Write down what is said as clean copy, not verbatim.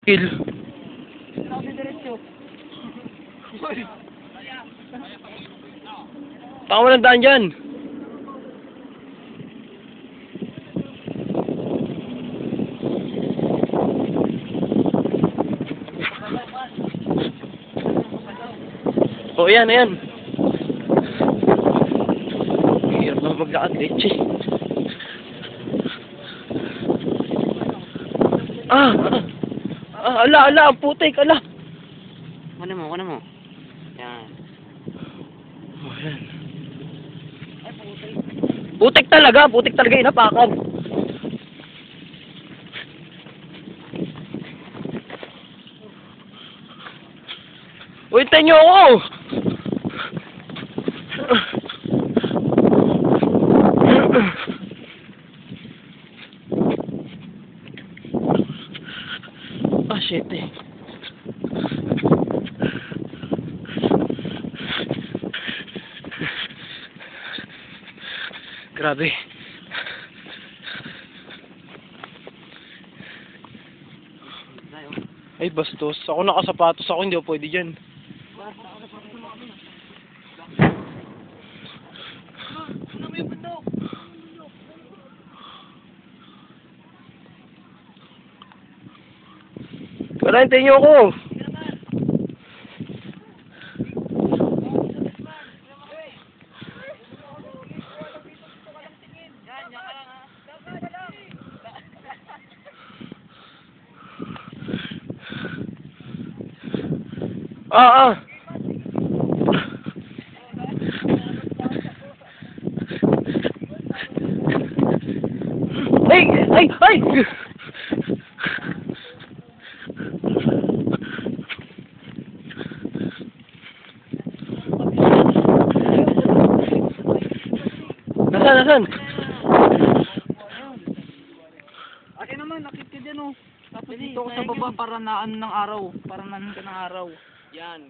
tricycle. Baka walang daan dyan. O, ayan, ayan. Hirap na maglakad, leche. Ala, putik, ala. Kunin mo. Yan. Oh, ayan. Putik talaga inapakan. Uy, tenyo ako! Ah, shit eh. Grabe. Ay, bastos. Ako nakasapatos ako, hindi ako pwede dyan. Wala, hintayin niyo ako. Ay! Nasaan? Akin naman, nakit ka dyan oh. Tapos dito ako sa baba para naan ng araw. Para naan ka ng araw. Yan.